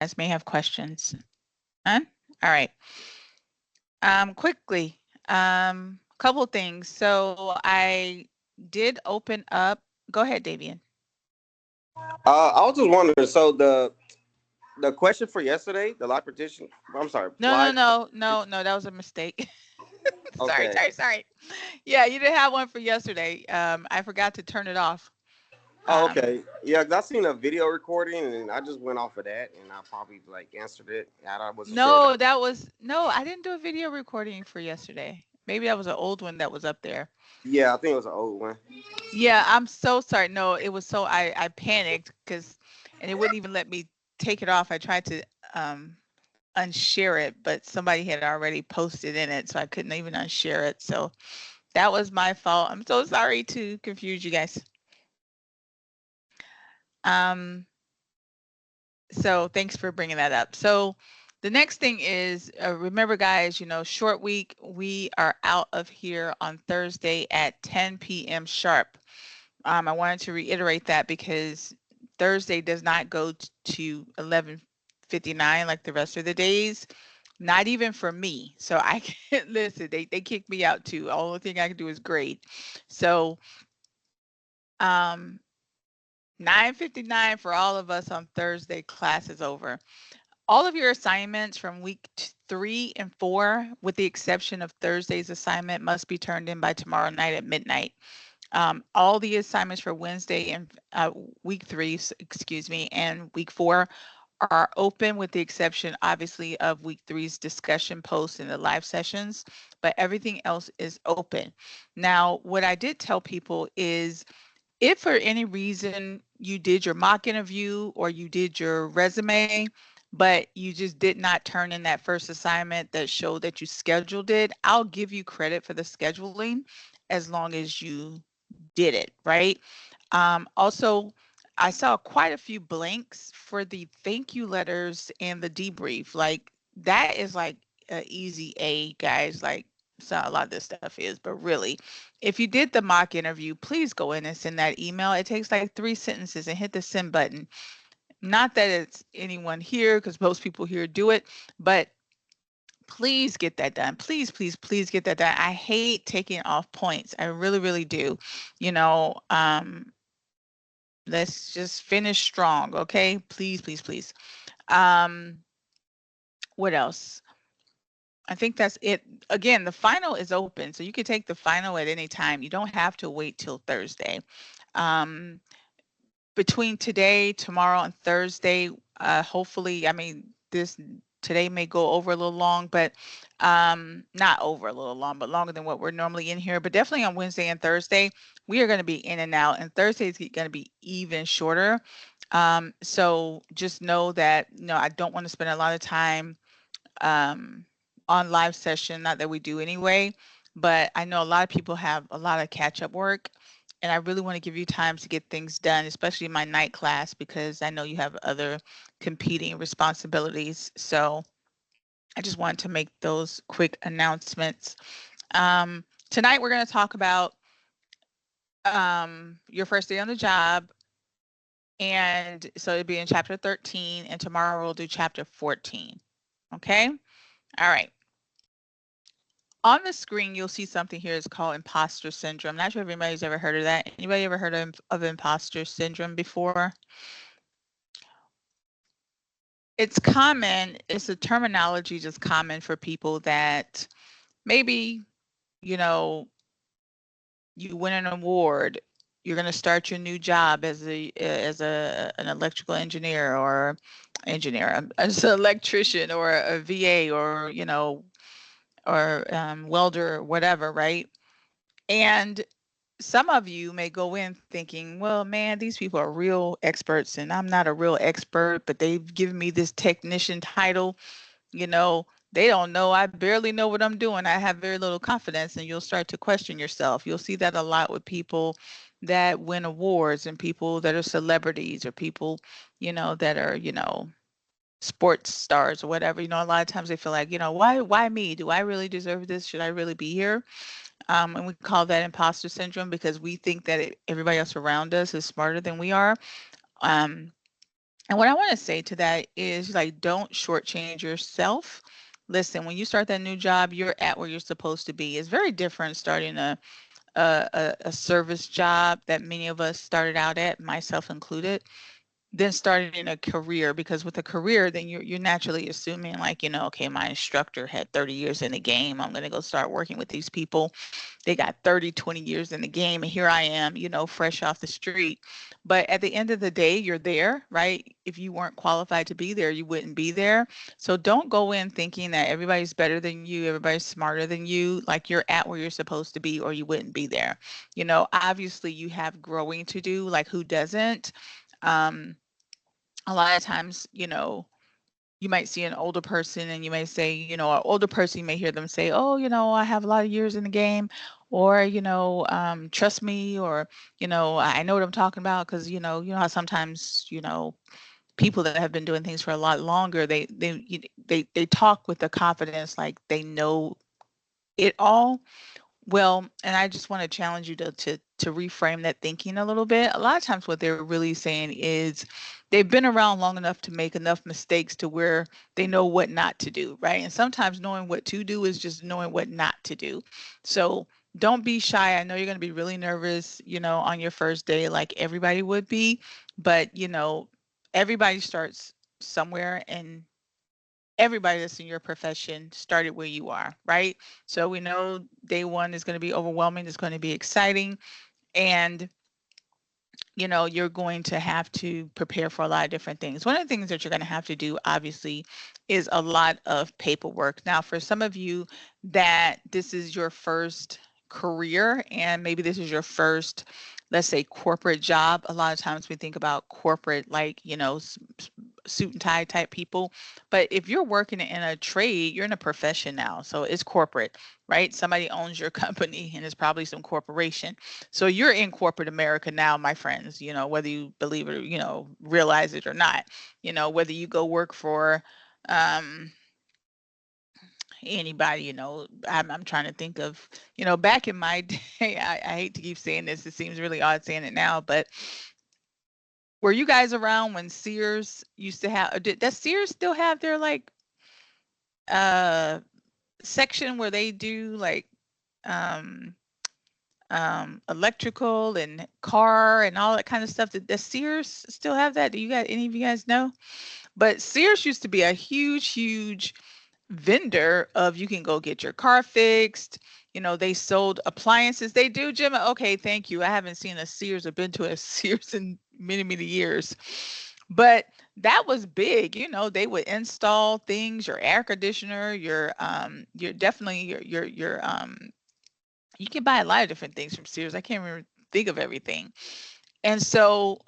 guys may have questions. Huh? All right. Quickly, couple things. So I did open up. Go ahead, Davian. I was just wondering. So the question for yesterday, the live petition. I'm sorry, No, no, live. no, no, no. That was a mistake. Sorry, Okay. sorry, sorry. Yeah, you didn't have one for yesterday. I forgot to turn it off. Oh, Um, okay. Yeah, 'cause I seen a video recording and I just went off of that and I probably like answered it. I wasn't sure. no, that was no. I didn't do a video recording for yesterday. Maybe that was an old one that was up there. Yeah, I think it was an old one. Yeah, I'm so sorry. No, it was so I panicked because, and it wouldn't even let me take it off. I tried to um unshare it, but somebody had already posted in it, so I couldn't even unshare it. So that was my fault. I'm so sorry to confuse you guys. Um, so thanks for bringing that up. So the next thing is remember, guys, short week. We are out of here on Thursday at 10 p.m. sharp. I wanted to reiterate that because Thursday does not go to 11:59 like the rest of the days. Not even for me. So I can't listen. They kicked me out too. Only thing I can do is grade. So um 9:59 for all of us on Thursday. Class is over. All of your assignments from week 3 and 4, with the exception of Thursday's assignment, must be turned in by tomorrow night at midnight. All the assignments for Wednesday and week 3, excuse me, and week 4 are open with the exception, obviously, of week 3's discussion posts and the live sessions, but everything else is open. Now, what I did tell people is if for any reason you did your mock interview or you did your resume, but you just did not turn in that first assignment that showed that you scheduled it, I'll give you credit for the scheduling as long as you did it, right? Also, I saw quite a few blanks for the thank you letters and the debrief. Like that is like a easy A, guys. Like so a lot of this stuff is, but really, if you did the mock interview, please go in and send that email. It takes like 3 sentences and hit the send button. Not that it's anyone here, because most people here do it, but please get that done. Please, please, please get that done. I hate taking off points. I really, really do. You know, let's just finish strong, okay? Please, please, please. Um, what else? I think that's it. Again, the final is open, so you can take the final at any time. You don't have to wait till Thursday. Um, between today, tomorrow, and Thursday, hopefully, I mean, this today may go over a little long, but not over a little long, but longer than what we're normally in here. But definitely on Wednesday and Thursday, we are going to be in and out, and Thursday is going to be even shorter. So just know that I don't want to spend a lot of time um, on live session. Not that we do anyway, but I know a lot of people have a lot of catch up work. And I really want to give you time to get things done, especially my night class, because I know you have other competing responsibilities. So I just wanted to make those quick announcements. Tonight, we're going to talk about your first day on the job. And so it'll be in chapter 13, and tomorrow we'll do chapter 14. Okay. All right. On the screen, you'll see something here. It's called imposter syndrome. Not sure if anybody's ever heard of that. Anybody ever heard of imposter syndrome before? It's common. It's a terminology just common for people that maybe, you know, you win an award. You're going to start your new job as an electrical engineer or as an electrician or a VA or or welder or whatever, right? And some of you may go in thinking, well, man, these people are real experts and I'm not a real expert, but they've given me this technician title. You know, they don't know. I barely know what I'm doing. I have very little confidence, and you'll start to question yourself. You'll see that a lot with people that win awards and people that are celebrities or people, that are, sports stars or whatever. A lot of times they feel like, why me? Do I really deserve this? Should I really be here? And we call that imposter syndrome because we think that everybody else around us is smarter than we are. Um, And what I want to say to that is like, don't shortchange yourself. Listen, when you start that new job, you're at where you're supposed to be. It's very different starting a service job that many of us started out at, myself included, than starting a career. Because with a career, then you're naturally assuming like, okay, my instructor had 30 years in the game. I'm going to go start working with these people. They got 30, 20 years in the game, and here I am, fresh off the street. But at the end of the day, you're there, right? If you weren't qualified to be there, you wouldn't be there. So don't go in thinking that everybody's better than you, everybody's smarter than you, like you're at where you're supposed to be, or you wouldn't be there. Obviously you have growing to do, like who doesn't? Um, a lot of times, you might see an older person and you may say, an older person, you may hear them say, oh, I have a lot of years in the game, or, trust me, or, I know what I'm talking about. Cause how sometimes, people that have been doing things for a lot longer, they talk with the confidence, like they know it all. Well, and I just want to challenge you to reframe that thinking a little bit. A lot of times what they're really saying is they've been around long enough to make enough mistakes to where they know what not to do, right? And sometimes knowing what to do is just knowing what not to do. So don't be shy. I know you're going to be really nervous, on your first day, like everybody would be, but everybody starts somewhere, and everybody that's in your profession started where you are, right? So we know day one is going to be overwhelming, it's going to be exciting, and you're going to have to prepare for a lot of different things. One of the things that you're going to have to do, obviously, is a lot of paperwork. Now, for some of you that this is your first career and maybe this is your first, let's say, corporate job, a lot of times we think about corporate like, suit and tie type people. But if you're working in a trade, you're in a profession now. So it's corporate, right? Somebody owns your company and it's probably some corporation. So you're in corporate America now, my friends, whether you believe it or, realize it or not, whether you go work for um, anybody, I'm trying to think of, back in my day, I hate to keep saying this, it seems really odd saying it now, but were you guys around when Sears used to have, does Sears still have their like uh section where they do like um electrical and car and all that kind of stuff? Does Sears still have that? Do you guys, any of you guys know? But Sears used to be a huge, huge vendor of, you can go get your car fixed. They sold appliances. They do, Jim. Okay, thank you. I haven't seen a Sears or been to a Sears in many, many years. But that was big. They would install things, your air conditioner, your definitely your you can buy a lot of different things from Sears. I can't remember think of everything. And so,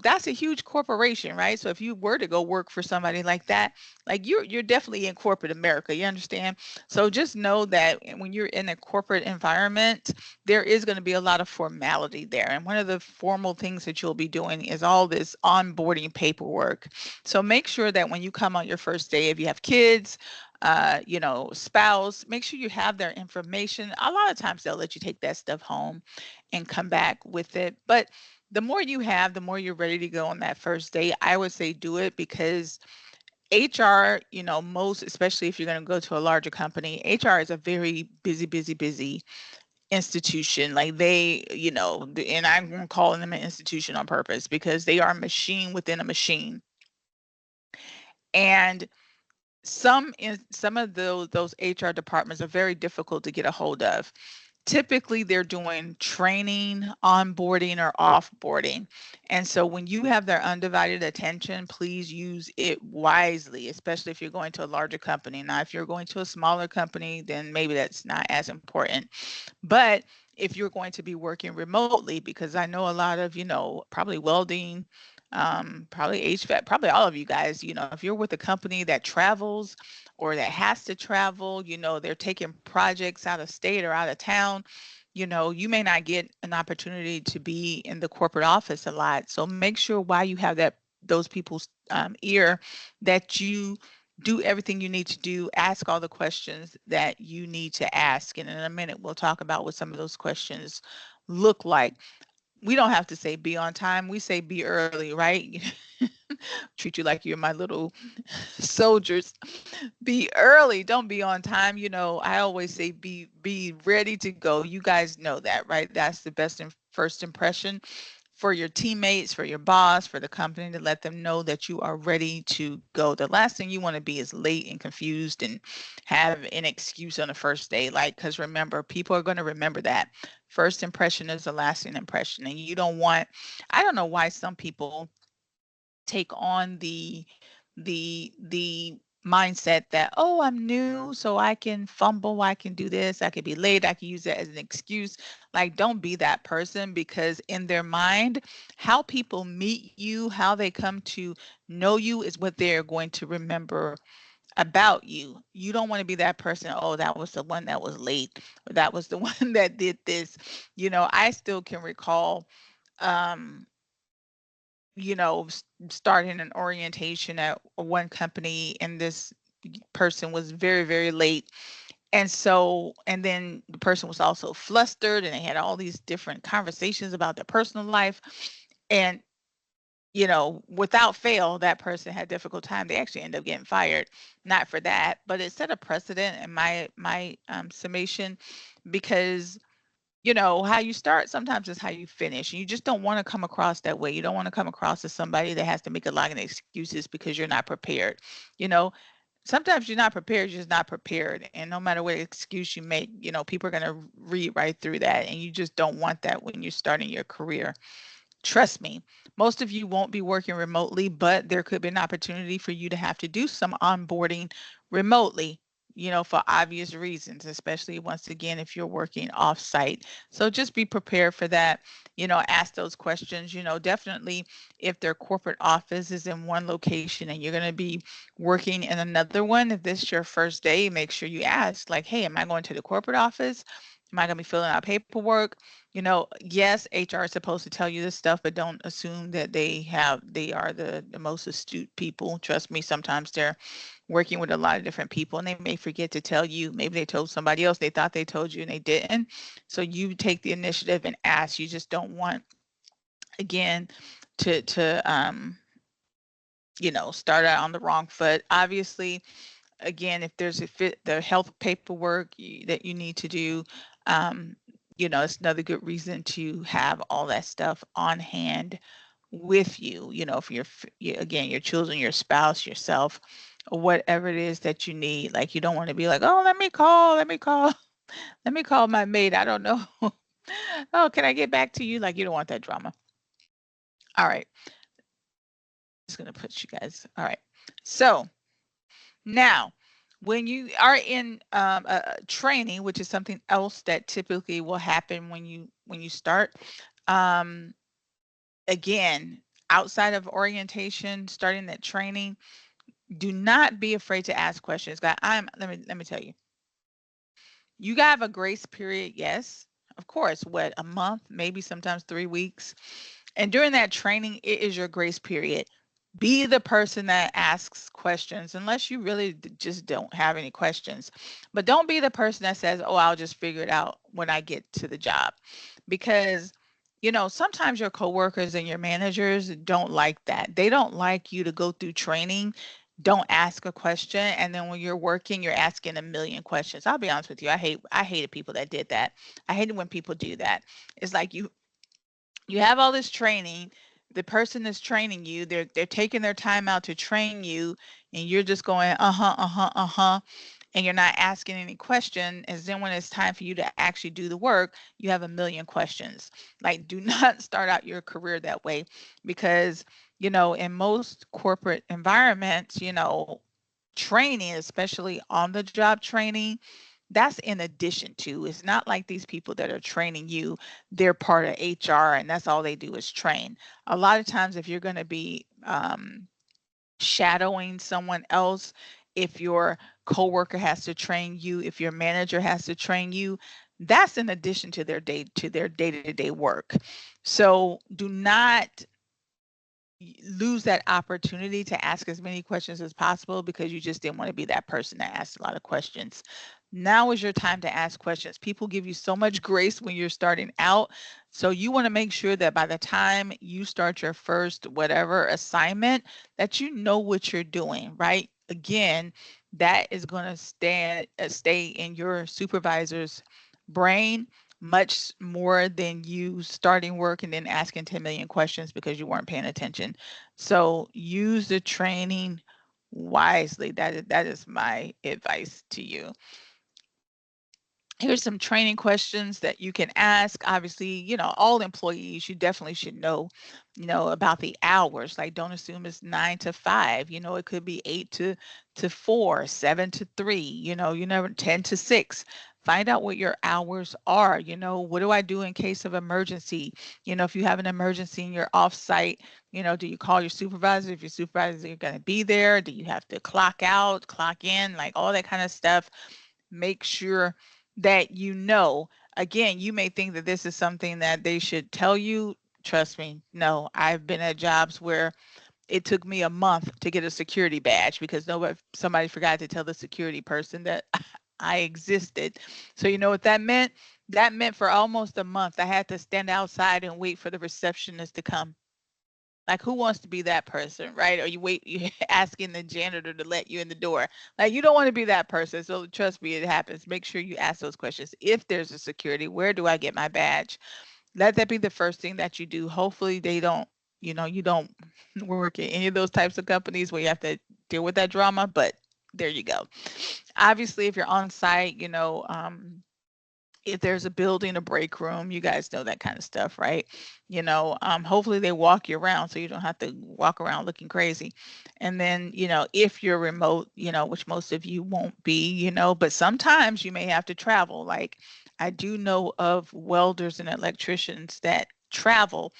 that's a huge corporation, right? So if you were to go work for somebody like that, like you're definitely in corporate America, you understand? So just know that when you're in a corporate environment, there is going to be a lot of formality there. And one of the formal things that you'll be doing is all this onboarding paperwork. So make sure that when you come on your first day, if you have kids, spouse, make sure you have their information. A lot of times they'll let you take that stuff home and come back with it. But the more you have, the more you're ready to go on that first day. I would say do it because HR, most, especially if you're going to go to a larger company, HR is a very busy, busy, busy institution. Like and I'm calling them an institution on purpose because they are a machine within a machine. And some of those HR departments are very difficult to get a hold of. Typically they're doing training, onboarding, or offboarding. And so when you have their undivided attention, please use it wisely, especially if you're going to a larger company. Now, if you're going to a smaller company, then maybe that's not as important. But if you're going to be working remotely, because I know a lot of, probably welding, probably HVAC, probably all of you guys, if you're with a company that travels or that has to travel, they're taking projects out of state or out of town, you may not get an opportunity to be in the corporate office a lot. So make sure while you have those people's ear, that you do everything you need to do, ask all the questions that you need to ask. And in a minute, we'll talk about what some of those questions look like. We don't have to say be on time. We say be early, right? treat you like you're my little soldiers. Be early, don't be on time. I always say be ready to go. You guys know that, right? That's the best and first impression for your teammates, for your boss, for the company, to let them know that you are ready to go. The last thing you want to be is late and confused and have an excuse on the first day. Like, because remember, people are going to remember that. First impression is a lasting impression. And you don't want, I don't know why some people take on the mindset that, oh, I'm new, so I can fumble, I can do this, I could be late, I can use that as an excuse. Like, don't be that person, because in their mind, how people meet you, how they come to know you, is what they're going to remember about you. You don't want to be that person, oh, that was the one that was late, or that was the one that did this. I still can recall um starting an orientation at one company, and this person was very, very late. And then the person was also flustered, and they had all these different conversations about their personal life. And, without fail, that person had a difficult time. They actually ended up getting fired, not for that, but it set a precedent in my summation, because how you start sometimes is how you finish. You just don't want to come across that way. You don't want to come across as somebody that has to make a lot of excuses because you're not prepared. You know, Sometimes you're not prepared, you're just not prepared. And no matter what excuse you make, people are going to read right through that. And you just don't want that when you're starting your career. Trust me, most of you won't be working remotely, but there could be an opportunity for you to have to do some onboarding remotely, for obvious reasons, especially once again, if you're working off-site. So just be prepared for that. Ask those questions. Definitely, if their corporate office is in one location and you're going to be working in another one, if this is your first day, make sure you ask, like, hey, am I going to the corporate office? Am I going to be filling out paperwork? Yes, HR is supposed to tell you this stuff, but don't assume that they are the most astute people. Trust me, sometimes they're working with a lot of different people, and they may forget to tell you. Maybe they told somebody else, they thought they told you and they didn't. So you take the initiative and ask. You just don't want, again, to start out on the wrong foot. Obviously, again, if there's the health paperwork that you need to do, um, it's another good reason to have all that stuff on hand with you. For again, your children, your spouse, yourself, or whatever it is that you need. Like, you don't want to be like, oh, let me call my maid. I don't know. Oh, can I get back to you? Like, you don't want that drama. All right, just gonna put you guys. All right, so now, when you are in training, which is something else that typically will happen when you start, um, again, outside of orientation, starting that training, do not be afraid to ask questions. God, let me tell you, you have a grace period, yes, of course. What, a month, maybe sometimes 3 weeks, and during that training, it is your grace period. Be the person that asks questions, unless you really just don't have any questions. But don't be the person that says, oh, I'll just figure it out when I get to the job. Because, sometimes your coworkers and your managers don't like that. They don't like you to go through training, don't ask a question, and then when you're working, you're asking a million questions. I'll be honest with you. I hated people that did that. I hated when people do that. It's like you have all this training. The person that's training you, they're taking their time out to train you, and you're just going, uh-huh, uh-huh, uh-huh, and you're not asking any question. And then when it's time for you to actually do the work, you have a million questions. Like, do not start out your career that way, because in most corporate environments, training, especially on the job training, that's in addition to. It's not like these people that are training you, they're part of HR and that's all they do is train. A lot of times, if you're going to be shadowing someone else, if your coworker has to train you, if your manager has to train you, that's in addition to their day-to-day work. So do not lose that opportunity to ask as many questions as possible because you just didn't want to be that person that asked a lot of questions. Now is your time to ask questions. People give you so much grace when you're starting out. So you want to make sure that by the time you start your first whatever assignment, that you know what you're doing, right? Again, that is going to stay in your supervisor's brain much more than you starting work and then asking 10 million questions because you weren't paying attention. So use the training wisely. That is my advice to you. Here's some training questions that you can ask. Obviously, all employees, you definitely should know, about the hours. Like, don't assume it's 9 to 5. It could be 8 to 4, 7 to 3. You never 10 to 6. Find out what your hours are. What do I do in case of emergency? If you have an emergency and you're off site, do you call your supervisor? If your supervisor is going to be there, do you have to clock out, clock in, like all that kind of stuff? Make sure that again, you may think that this is something that they should tell you. Trust me, no. I've been at jobs where it took me a month to get a security badge because somebody forgot to tell the security person that I existed. So you know what that meant? That meant for almost a month I had to stand outside and wait for the receptionist to come. Like, who wants to be that person, right? Or you asking the janitor to let you in the door. Like, you don't want to be that person. So trust me, it happens. Make sure you ask those questions. If there's a security, where do I get my badge? Let that be the first thing that you do. Hopefully they don't, you don't work in any of those types of companies where you have to deal with that drama, but there you go. Obviously, if you're on site, if there's a building, a break room, you guys know that kind of stuff, right? Hopefully they walk you around so you don't have to walk around looking crazy. And then, if you're remote, which most of you won't be, but sometimes you may have to travel. Like, I do know of welders and electricians that travel,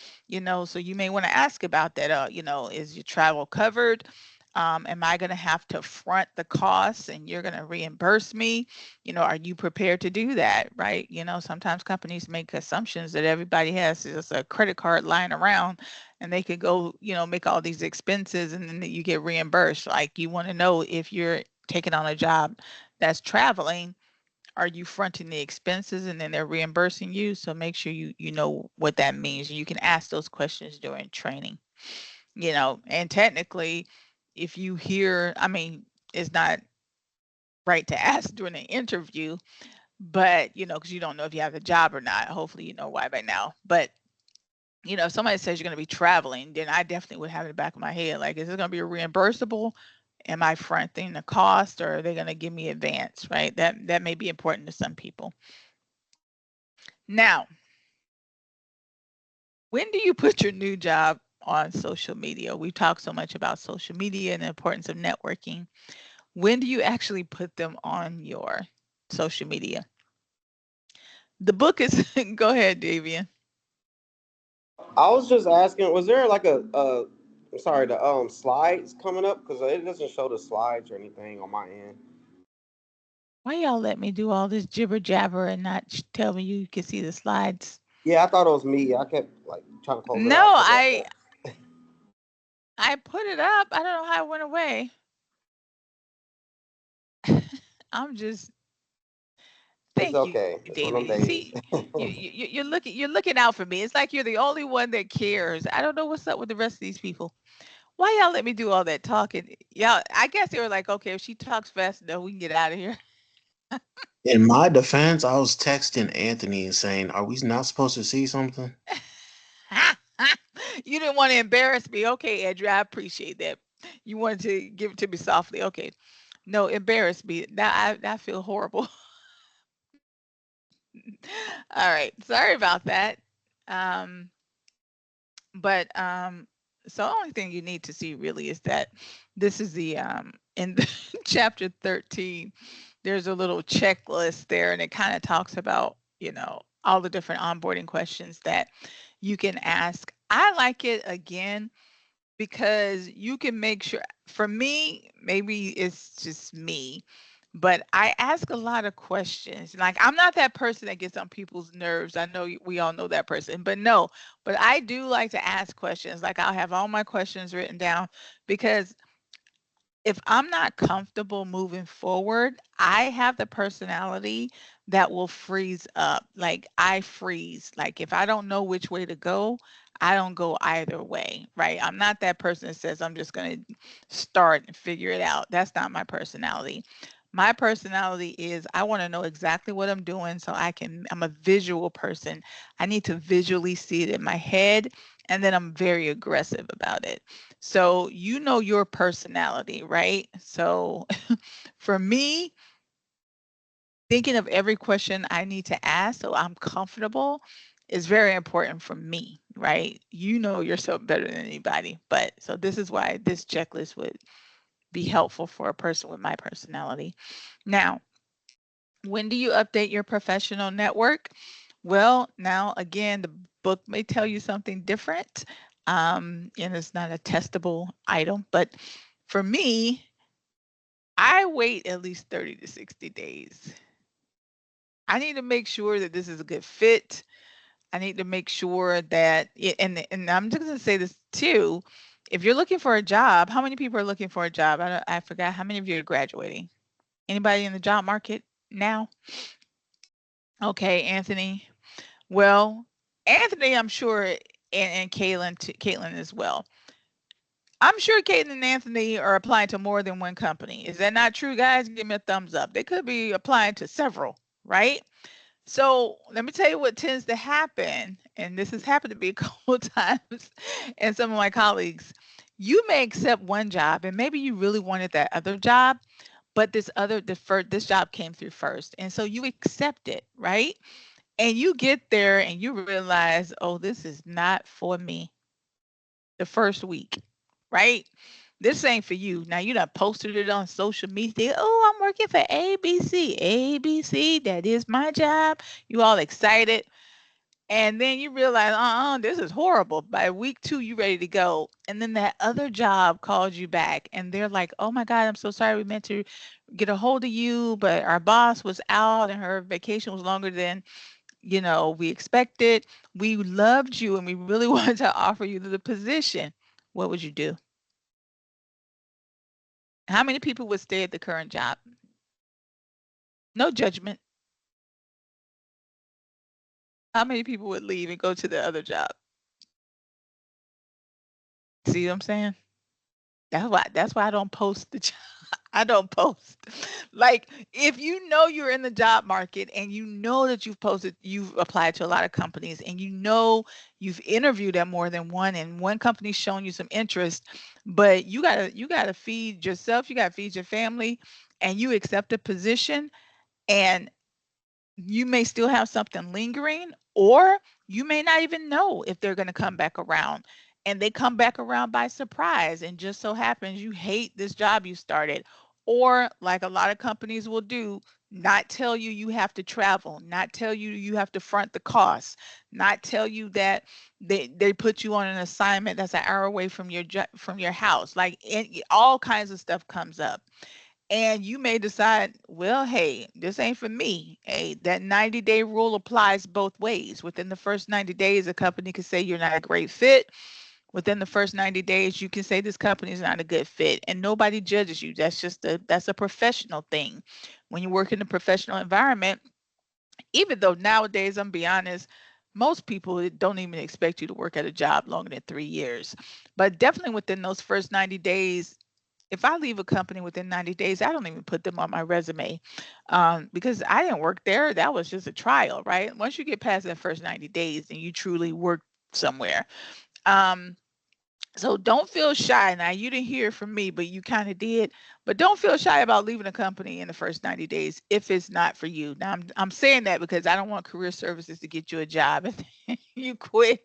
so you may want to ask about that. Is your travel covered? Am I going to have to front the costs and you're going to reimburse me? Are you prepared to do that? Right? Sometimes companies make assumptions that everybody has just a credit card lying around and they could go, make all these expenses and then you get reimbursed. Like, you want to know if you're taking on a job that's traveling, are you fronting the expenses and then they're reimbursing you? So make sure you know what that means. You can ask those questions during training, and technically, if you hear, I mean, it's not right to ask during an interview, but because you don't know if you have a job or not. Hopefully, you know why by now. But if somebody says you're going to be traveling, then I definitely would have in the back of my head, like, is it going to be reimbursable? Am I fronting the cost, or are they going to give me advance? Right? That may be important to some people. Now, when do you put your new job on social media? We talk so much about social media and the importance of networking. When do you actually put them on your social media? The book is go ahead, Davian. I was just asking, was there like I'm sorry, the slides coming up because it doesn't show the slides or anything on my end. Why y'all let me do all this jibber jabber and not tell me you can see the slides? Yeah, I thought it was me. I kept like trying to close it No, out. So I put it up. I don't know how it went away. I'm just it's thank you, okay. It's one of David. them See, days. you're looking out for me. It's like you're the only one that cares. I don't know what's up with the rest of these people. Why y'all let me do all that talking? Y'all, I guess they were like, okay, if she talks fast enough, we can get out of here. In my defense, I was texting Anthony and saying, "Are we not supposed to see something?" You didn't want to embarrass me. Okay, Andrew, I appreciate that. You wanted to give it to me softly. Okay. No, embarrass me. Now I feel horrible. All right. Sorry about that. Um, but so the only thing you need to see really is that this is the in the chapter 13, there's a little checklist there and it kind of talks about, all the different onboarding questions that you can ask. I like it again because you can make sure, for me, maybe it's just me, but I ask a lot of questions. Like, I'm not that person that gets on people's nerves. I know we all know that person, but no, but I do like to ask questions. Like, I'll have all my questions written down because if I'm not comfortable moving forward, I have the personality that will freeze up. Like I freeze. Like if I don't know which way to go, I don't go either way, right? I'm not that person that says I'm just going to start and figure it out. That's not my personality. My personality is I want to know exactly what I'm doing so I'm a visual person. I need to visually see it in my head, and then I'm very aggressive about it. So you know your personality, right? So for me, thinking of every question I need to ask so I'm comfortable is very important for me, right? You know yourself better than anybody. But so this is why this checklist would be helpful for a person with my personality. Now, when do you update your professional network? Well, now again, the book may tell you something different, and it's not a testable item. But for me, I wait at least 30 to 60 days. I need to make sure that this is a good fit. I need to make sure that, and I'm just going to say this too. If you're looking for a job, how many people are looking for a job? I forgot how many of you are graduating. Anybody in the job market now? Okay, Anthony. Well, Anthony, I'm sure, and Caitlin as well. I'm sure Caitlin and Anthony are applying to more than one company. Is that not true, guys? Give me a thumbs up. They could be applying to several, right? So let me tell you what tends to happen, and this has happened to me a couple of times, and some of my colleagues. You may accept one job, and maybe you really wanted that other job, but this job came through first, and so you accept it, right? And you get there and you realize, oh, this is not for me the first week, right? This ain't for you. Now you done posted it on social media. Oh, I'm working for ABC. ABC, that is my job. You all excited. And then you realize, this is horrible. By week 2, you ready to go. And then that other job calls you back and they're like, oh my God, I'm so sorry. We meant to get a hold of you, but our boss was out and her vacation was longer than we expected. We loved you and we really wanted to offer you the position. What would you do? How many people would stay at the current job? No judgment. How many people would leave and go to the other job? See what I'm saying? That's why I don't post the job. I don't post. Like if you know you're in the job market and you know that you've applied to a lot of companies and you know you've interviewed at more than one and one company's shown you some interest, but you gotta feed yourself, you gotta feed your family, and you accept a position and you may still have something lingering, or you may not even know if they're going to come back around, and they come back around by surprise and just so happens you hate this job you started, or like a lot of companies will do, not tell you you have to travel, not tell you you have to front the costs, not tell you that they put you on an assignment that's an hour away from from your house, like all kinds of stuff comes up, and you may decide, well, hey, this ain't for me. Hey, that 90-day rule applies both ways. Within the first 90 days, a company can say you're not a great fit. Within the first 90 days, you can say this company is not a good fit, and nobody judges you. That's a professional thing. When you work in a professional environment, even though nowadays, I'm be honest, most people don't even expect you to work at a job longer than 3 years. But definitely within those first 90 days, if I leave a company within 90 days, I don't even put them on my resume, because I didn't work there. That was just a trial, right? Once you get past that first 90 days and you truly work somewhere. Um, so don't feel shy. Now, you didn't hear from me, but you kind of did. But don't feel shy about leaving a company in the first 90 days if it's not for you. Now, I'm saying that because I don't want career services to get you a job. If you quit,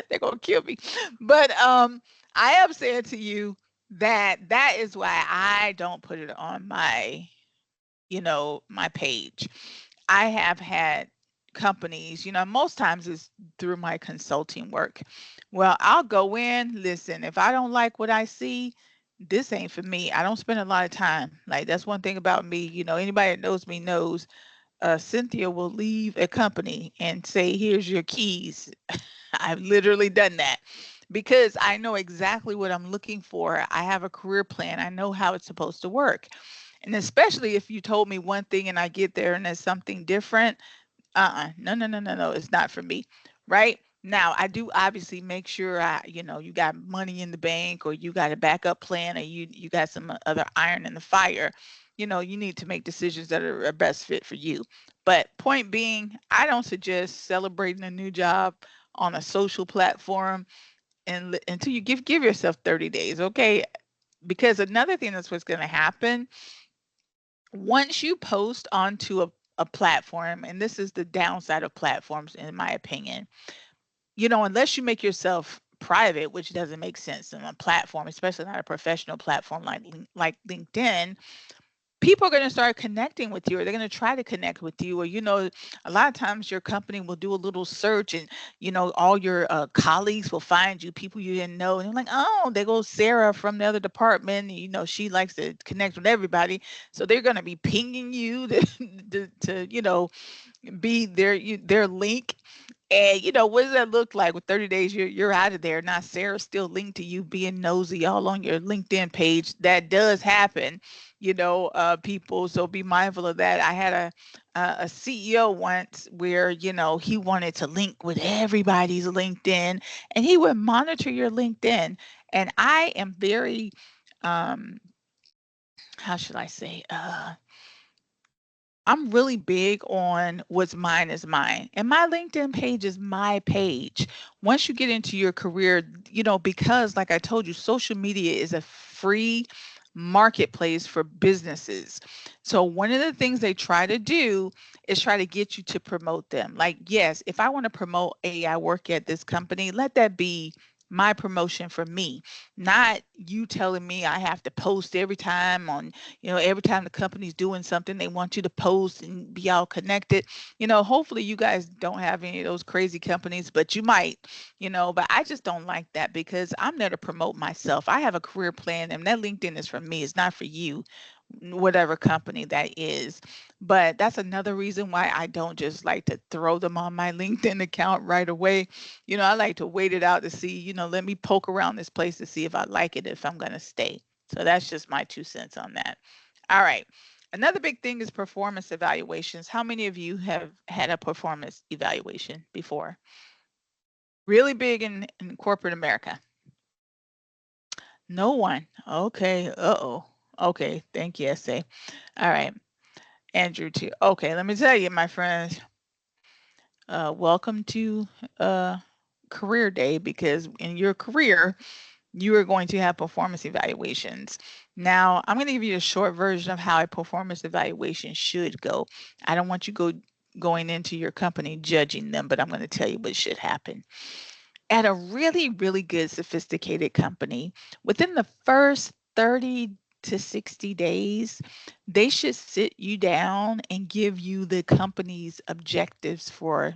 they're gonna kill me. But I am saying to you that that is why I don't put it on my page. I have had companies, most times it's through my consulting work. Well, I'll go in, listen, if I don't like what I see, this ain't for me. I don't spend a lot of time. Like that's one thing about me, anybody that knows me knows Cynthia will leave a company and say, here's your keys. I've literally done that because I know exactly what I'm looking for. I have a career plan. I know how it's supposed to work. And especially if you told me one thing and I get there and there's something different, no, no, no, no, no, it's not for me. Right? Now, I do obviously make sure you got money in the bank, or you got a backup plan, or you got some other iron in the fire. You need to make decisions that are a best fit for you. But point being, I don't suggest celebrating a new job on a social platform until you give yourself 30 days, okay? Because another thing that's what's going to happen once you post onto a platform, and this is the downside of platforms, in my opinion, unless you make yourself private, which doesn't make sense on a platform, especially not a professional platform like LinkedIn. People are going to start connecting with you, or they're going to try to connect with you, or a lot of times your company will do a little search, and all your colleagues will find you, people you didn't know, and they're like, oh, there goes Sarah from the other department. She likes to connect with everybody, so they're going to be pinging you to be their link. And what does that look like? With 30 days, you're out of there. Now Sarah's still linked to you being nosy all on your LinkedIn page. That does happen, people. So be mindful of that. I had a CEO once where he wanted to link with everybody's LinkedIn, and he would monitor your LinkedIn. And I am very, how should I say, I'm really big on what's mine is mine. And my LinkedIn page is my page. Once you get into your career, because like I told you, social media is a free marketplace for businesses. So one of the things they try to do is try to get you to promote them. Like, yes, if I want to promote, I work at this company, let that be my promotion for me, not you telling me I have to post every time on every time the company's doing something, they want you to post and be all connected. Hopefully you guys don't have any of those crazy companies, but you might, but I just don't like that because I'm there to promote myself. I have a career plan, and that LinkedIn is for me. It's not for you, whatever company that is. But that's another reason why I don't just like to throw them on my LinkedIn account right away. I like to wait it out to see, let me poke around this place to see if I like it, if I'm going to stay. So that's just my 2 cents on that. All right. Another big thing is performance evaluations. How many of you have had a performance evaluation before? Really big in corporate America. No one. Okay. Uh-oh. Okay. Thank you, SA. All right. Andrew, too. Okay. Let me tell you, my friends, welcome to career day, because in your career, you are going to have performance evaluations. Now, I'm going to give you a short version of how a performance evaluation should go. I don't want you going into your company judging them, but I'm going to tell you what should happen. At a really, really good, sophisticated company, within the first 30 to 60 days, they should sit you down and give you the company's objectives for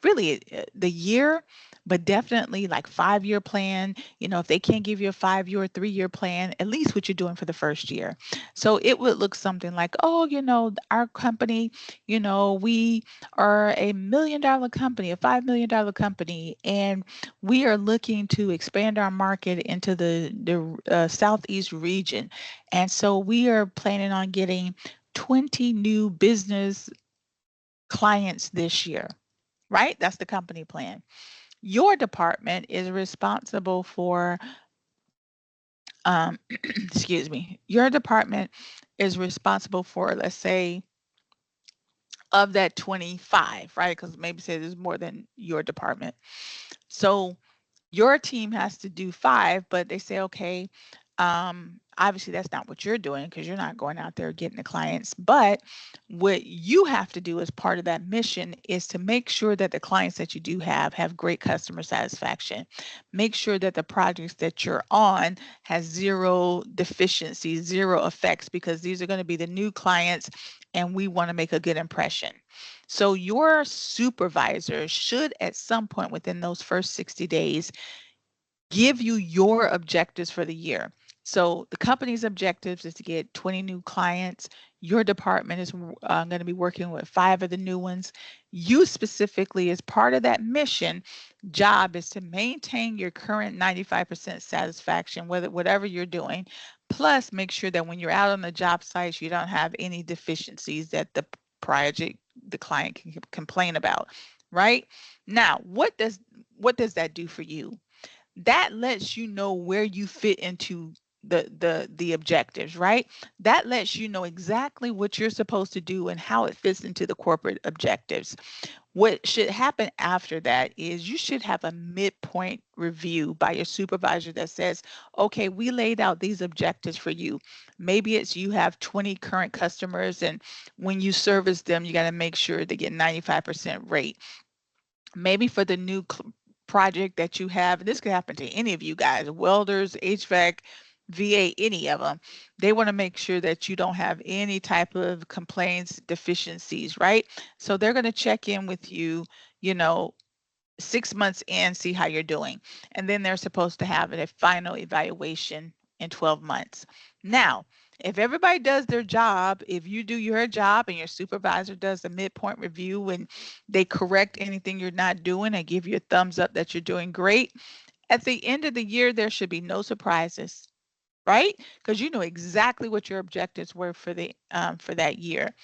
really the year, but definitely like 5-year plan. If they can't give you a 5-year or 3-year plan, at least what you're doing for the first year. So it would look something like, oh, our company, we are $1 million company, a $5 million company, and we are looking to expand our market into the Southeast region. And so we are planning on getting 20 new business clients this year, right? That's the company plan. Your department is responsible for, excuse me, your department is responsible for, let's say, of that 25, right? Because maybe say there's more than your department. So your team has to do 5, but they say, okay, obviously that's not what you're doing because you're not going out there getting the clients. But what you have to do as part of that mission is to make sure that the clients that you do have great customer satisfaction. Make sure that the projects that you're on has zero deficiencies, zero effects, because these are going to be the new clients and we want to make a good impression. So your supervisor should at some point within those first 60 days give you your objectives for the year. So the company's objectives is to get 20 new clients. Your department is going to be working with 5 of the new ones. You specifically, as part of that mission, job is to maintain your current 95% satisfaction, whatever you're doing. Plus, make sure that when you're out on the job sites, you don't have any deficiencies that project the client can complain about. Right now, what does that do for you? That lets you know where you fit into the objectives, right? That lets you know exactly what you're supposed to do and how it fits into the corporate objectives. What should happen after that is you should have a midpoint review by your supervisor that says, okay, we laid out these objectives for you. Maybe it's you have 20 current customers, and when you service them, you got to make sure they get 95% rate. Maybe for the new project that you have, this could happen to any of you guys, welders, HVAC, VA, any of them. They want to make sure that you don't have any type of complaints, deficiencies, right? So they're going to check in with you, you know, 6 months in, see how you're doing. And then they're supposed to have a final evaluation in 12 months. Now, if everybody does their job, if you do your job and your supervisor does a midpoint review and they correct anything you're not doing and give you a thumbs up that you're doing great, at the end of the year, there should be no surprises, right? Because you know exactly what your objectives were for that year.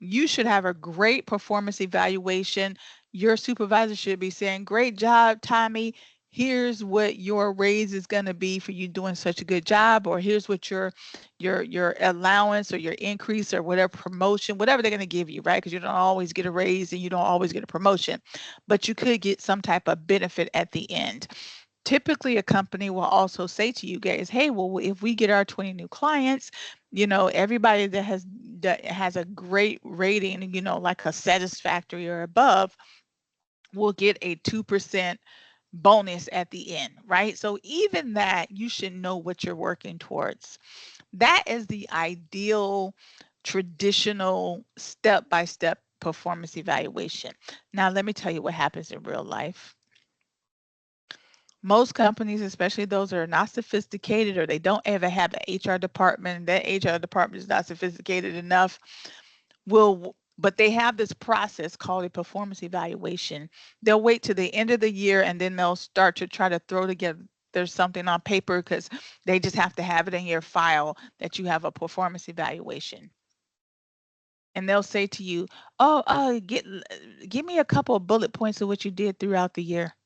You should have a great performance evaluation. Your supervisor should be saying, "Great job, Tommy. Here's what your raise is going to be for you doing such a good job," or here's what your allowance or your increase or whatever promotion, whatever they're going to give you, right? Because you don't always get a raise and you don't always get a promotion, but you could get some type of benefit at the end. Typically, a company will also say to you guys, "Hey, well, if we get our 20 new clients, everybody that has a great rating, like a satisfactory or above, will get a 2% bonus at the end," right? So even that, you should know what you're working towards. That is the ideal traditional step-by-step performance evaluation. Now, let me tell you what happens in real life. Most companies, especially those that are not sophisticated or they don't ever have an HR department, that HR department is not sophisticated enough, but they have this process called a performance evaluation. They'll wait to the end of the year and then they'll start to try to throw together there's something on paper because they just have to have it in your file that you have a performance evaluation. And they'll say to you, "Oh, give me a couple of bullet points of what you did throughout the year."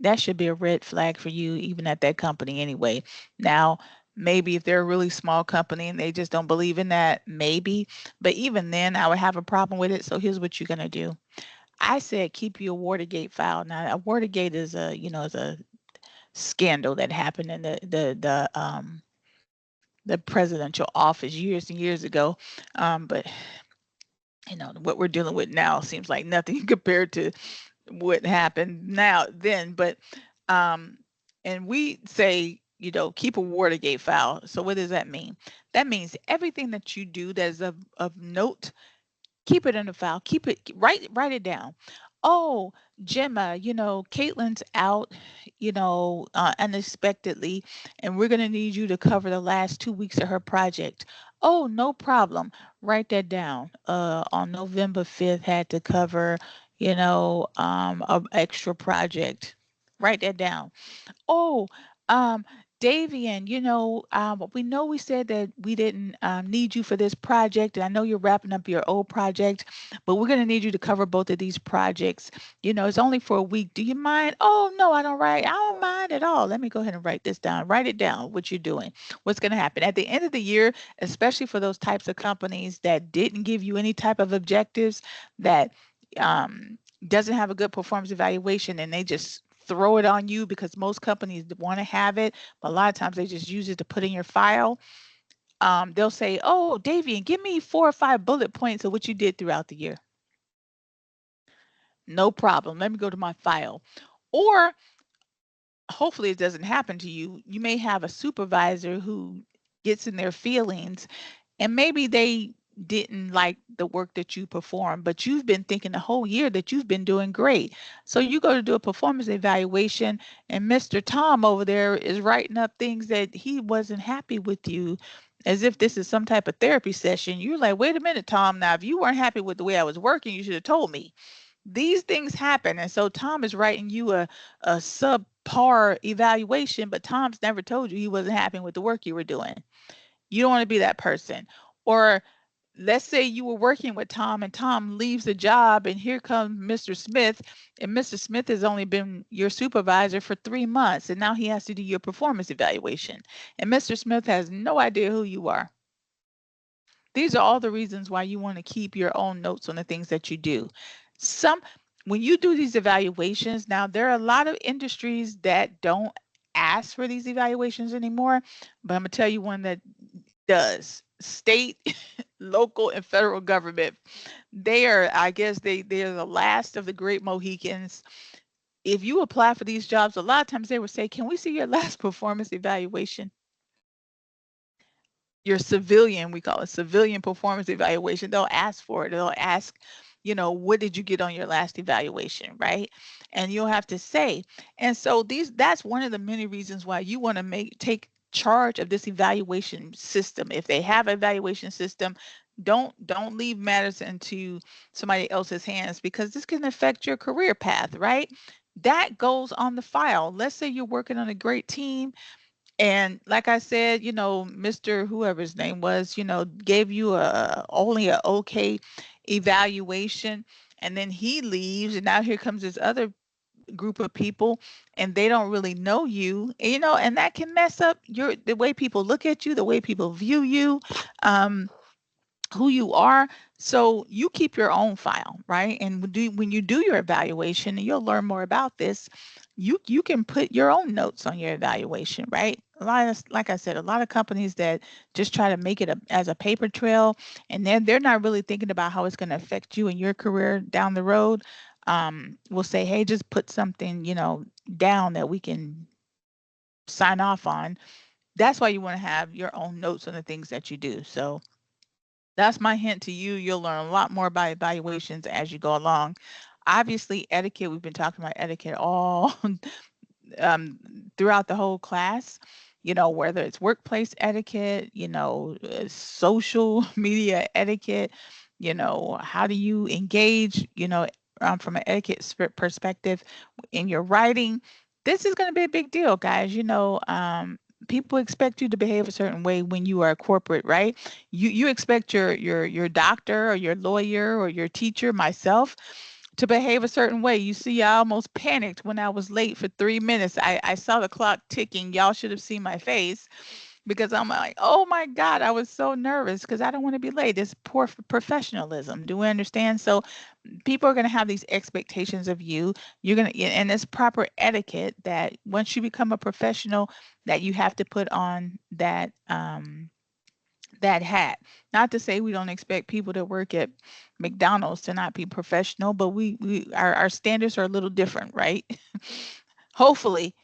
That should be a red flag for you even at that company anyway. Now, maybe if they're a really small company and they just don't believe in that, maybe. But even then, I would have a problem with it. So here's what you're gonna do. I said keep your Watergate file. Now, a Watergate is a scandal that happened in the presidential office years and years ago. But what we're dealing with now seems like nothing compared to what happened then. But um and we say, keep a Watergate file. So what does that mean? That means everything that you do that is of note, keep it in the file. Keep it, write it down. Oh, Gemma, Caitlin's out, unexpectedly, and we're gonna need you to cover the last 2 weeks of her project. Oh, no problem. Write that down. On November 5th, had to cover, a extra project. Write that down. Oh, um, Davian, we know we said that we didn't need you for this project, and I know you're wrapping up your old project, but we're going to need you to cover both of these projects. It's only for a week. Do you mind? Oh, no, I don't write. I don't mind at all. Let me go ahead and write this down. Write it down, what you're doing, what's going to happen. At the end of the year, especially for those types of companies that didn't give you any type of objectives, that um, doesn't have a good performance evaluation, and they just throw it on you because most companies want to have it, but a lot of times they just use it to put in your file. They'll say, "Oh, Davian, give me 4 or 5 bullet points of what you did throughout the year." No problem. Let me go to my file. Or hopefully it doesn't happen to you. You may have a supervisor who gets in their feelings, and maybe they didn't like the work that you performed, but you've been thinking the whole year that you've been doing great. So you go to do a performance evaluation, and Mr. Tom over there is writing up things that he wasn't happy with you, as if this is some type of therapy session. You're like, "Wait a minute, Tom. Now, if you weren't happy with the way I was working, you should have told me." These things happen. And so Tom is writing you a subpar evaluation, but Tom's never told you he wasn't happy with the work you were doing. You don't want to be that person. Or let's say you were working with Tom and Tom leaves the job and here comes Mr. Smith, and Mr. Smith has only been your supervisor for 3 months and now he has to do your performance evaluation. And Mr. Smith has no idea who you are. These are all the reasons why you want to keep your own notes on the things that you do. Some When you do these evaluations, now there are a lot of industries that don't ask for these evaluations anymore, but I'm gonna tell you one that does. State, local, and federal government. They are, I guess they're the last of the great Mohicans. If you apply for these jobs, a lot of times they would say, "Can we see your last performance evaluation?" Your civilian, we call it civilian performance evaluation. They'll ask for it. They'll ask, what did you get on your last evaluation, right? And you'll have to say. And so that's one of the many reasons why you want to take charge of this evaluation system. If they have an evaluation system, don't leave matters into somebody else's hands, because this can affect your career path, right? That goes on the file. Let's say you're working on a great team, and like I said, Mr. whoever his name was, gave you a only a okay evaluation, and then he leaves, and now here comes this other group of people, and they don't really know you, and that can mess up the way people look at you, the way people view you. Um, who you are. So you keep your own file, right? And when you do your evaluation, and you'll learn more about this, you can put your own notes on your evaluation, right? A lot of, like I said, a lot of companies that just try to make it as a paper trail, and then they're not really thinking about how it's going to affect you and your career down the road. Will say, hey, just put something, down that we can sign off on. That's why you want to have your own notes on the things that you do. So that's my hint to you. You'll learn a lot more about evaluations as you go along. Obviously, etiquette, we've been talking about etiquette all um, throughout the whole class, whether it's workplace etiquette, social media etiquette, how do you engage, from an etiquette perspective in your writing. This is going to be a big deal, guys. People expect you to behave a certain way when you are corporate, right? You expect your doctor or your lawyer or your teacher, myself, to behave a certain way. You see, I almost panicked when I was late for 3 minutes. I saw the clock ticking. Y'all should have seen my face, because I'm like, oh my God, I was so nervous because I don't want to be late. It's poor professionalism. Do we understand? So people are going to have these expectations of you. You're going to, and it's proper etiquette that once you become a professional, that you have to put on that hat. Not to say we don't expect people that work at McDonald's to not be professional, but our standards are a little different, right? Hopefully,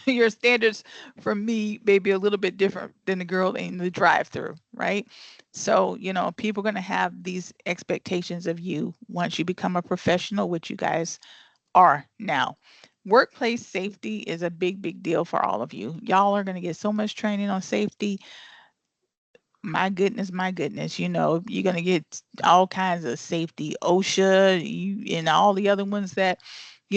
your standards for me may be a little bit different than the girl in the drive-through, right? So, people are going to have these expectations of you once you become a professional, which you guys are now. Workplace safety is a big, big deal for all of you. Y'all are going to get so much training on safety. My goodness, you're going to get all kinds of safety, OSHA, and all the other ones that,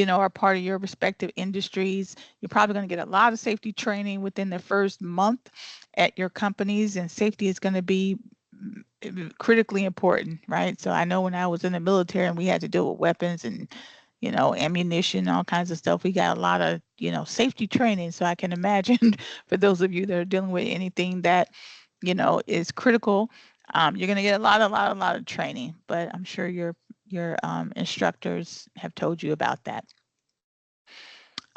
are part of your respective industries. You're probably going to get a lot of safety training within the first month at your companies, and safety is going to be critically important, right? So I know when I was in the military and we had to deal with weapons and, ammunition, all kinds of stuff, we got a lot of, safety training. So I can imagine for those of you that are dealing with anything that, is critical. You're going to get a lot of training, but I'm sure your instructors have told you about that.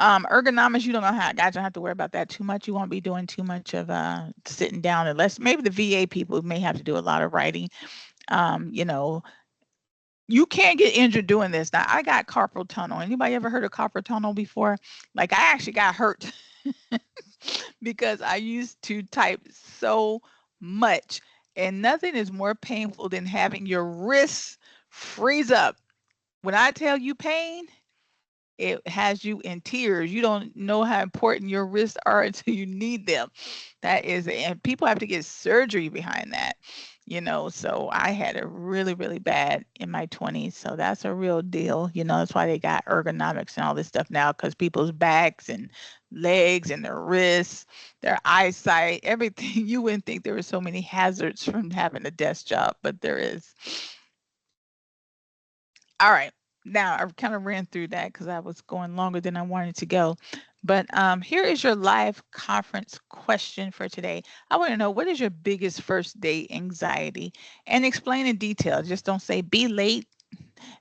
Ergonomics, you don't know how, guys don't have to worry about that too much. You won't be doing too much of sitting down, unless maybe the VA people may have to do a lot of writing. You know, you can't get injured doing this. Now, I got carpal tunnel. Anybody ever heard of carpal tunnel before? Like, I actually got hurt because I used to type so much, and nothing is more painful than having your wrists freeze up. When I tell you pain, it has you in tears. You don't know how important your wrists are until you need them. That is, and people have to get surgery behind that, So I had it really, really bad in my 20s. So that's a real deal. That's why they got ergonomics and all this stuff now, because people's backs and legs and their wrists, their eyesight, everything. You wouldn't think there were so many hazards from having a desk job, but there is. All right. Now I kind of ran through that because I was going longer than I wanted to go. But here is your live conference question for today. I want to know, what is your biggest first date anxiety? And explain in detail. Just don't say be late.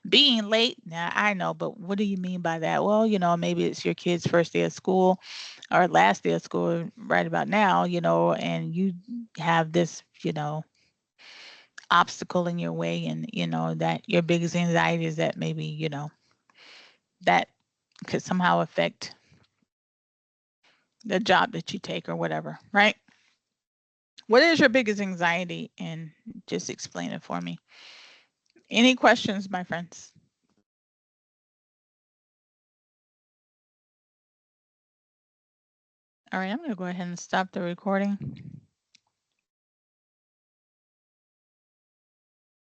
Being late. Now I know, but what do you mean by that? Well, maybe it's your kid's first day of school or last day of school right about now, and you have this, obstacle in your way, and that your biggest anxiety is that maybe that could somehow affect the job that you take or whatever, right? What is your biggest anxiety? And just explain it for me. Any questions, my friends? All right, I'm going to go ahead and stop the recording.